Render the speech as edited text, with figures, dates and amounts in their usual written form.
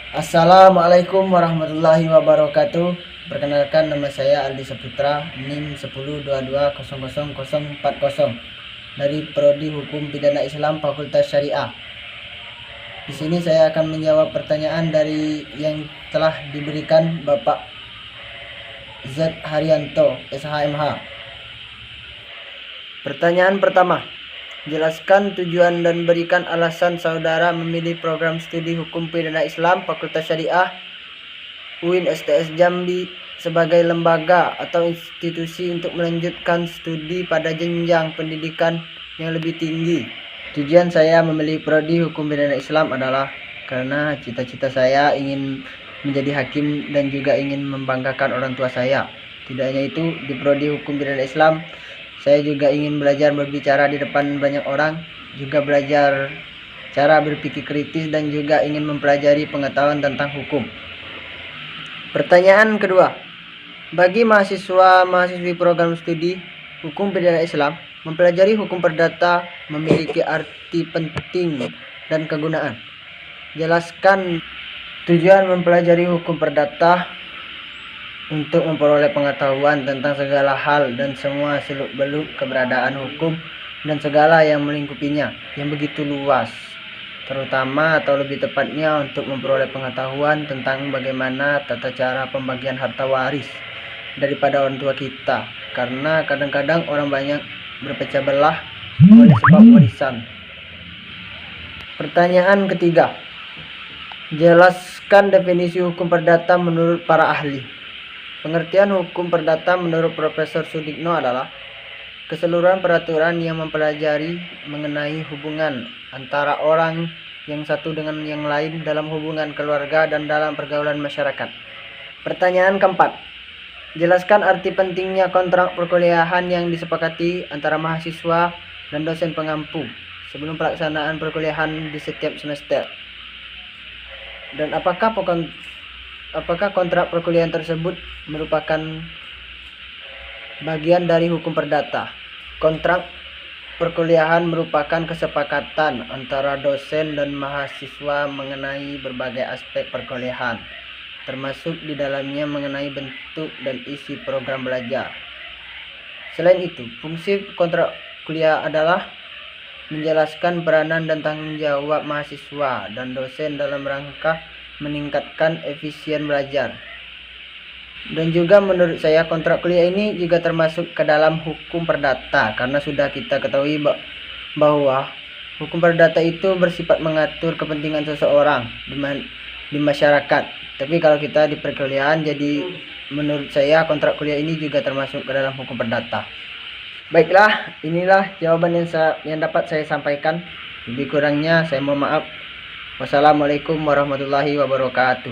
Assalamualaikum warahmatullahi wabarakatuh. Perkenalkan, nama saya Aldi Saputra, NIM 1022000040 dari Prodi Hukum Pidana Islam Fakultas Syariah. Di sini saya akan menjawab pertanyaan dari yang telah diberikan Bapak Z Haryanto, SHMH. Pertanyaan pertama, jelaskan tujuan dan berikan alasan saudara memilih program studi Hukum Pidana Islam Fakultas Syariah UIN STS Jambi sebagai lembaga atau institusi untuk melanjutkan studi pada jenjang pendidikan yang lebih tinggi. Tujuan saya memilih prodi Hukum Pidana Islam adalah karena cita-cita saya ingin menjadi hakim dan juga ingin membanggakan orang tua saya. Tidak hanya itu, di prodi Hukum Pidana Islam saya juga ingin belajar berbicara di depan banyak orang, juga belajar cara berpikir kritis dan juga ingin mempelajari pengetahuan tentang hukum. Pertanyaan kedua, bagi mahasiswa-mahasiswi program studi Hukum Pidana Islam, mempelajari hukum perdata memiliki arti penting dan kegunaan. Jelaskan tujuan mempelajari hukum perdata: untuk memperoleh pengetahuan tentang segala hal dan semua seluk-beluk keberadaan hukum dan segala yang melingkupinya yang begitu luas, terutama atau lebih tepatnya untuk memperoleh pengetahuan tentang bagaimana tata cara pembagian harta waris daripada orang tua kita, karena kadang-kadang orang banyak berpecah belah oleh sebab warisan. Pertanyaan ketiga, jelaskan definisi hukum perdata menurut para ahli. Pengertian hukum perdata menurut Profesor Sudikno adalah keseluruhan peraturan yang mempelajari mengenai hubungan antara orang yang satu dengan yang lain dalam hubungan keluarga dan dalam pergaulan masyarakat. Pertanyaan keempat, jelaskan arti pentingnya kontrak perkuliahan yang disepakati antara mahasiswa dan dosen pengampu sebelum pelaksanaan perkuliahan di setiap semester. Dan apakah kontrak perkuliahan tersebut merupakan bagian dari hukum perdata? Kontrak perkuliahan merupakan kesepakatan antara dosen dan mahasiswa mengenai berbagai aspek perkuliahan, termasuk di dalamnya mengenai bentuk dan isi program belajar. Selain itu, fungsi kontrak kuliah adalah menjelaskan peranan dan tanggung jawab mahasiswa dan dosen dalam rangka meningkatkan efisien belajar. Dan juga menurut saya kontrak kuliah ini juga termasuk ke dalam hukum perdata, karena sudah kita ketahui bahwa hukum perdata itu bersifat mengatur kepentingan seseorang di masyarakat. Tapi kalau kita di perkuliahan, jadi menurut saya kontrak kuliah ini juga termasuk ke dalam hukum perdata. Baiklah, inilah jawaban yang dapat saya sampaikan. Lebih kurangnya saya mohon maaf. Wassalamualaikum warahmatullahi wabarakatuh.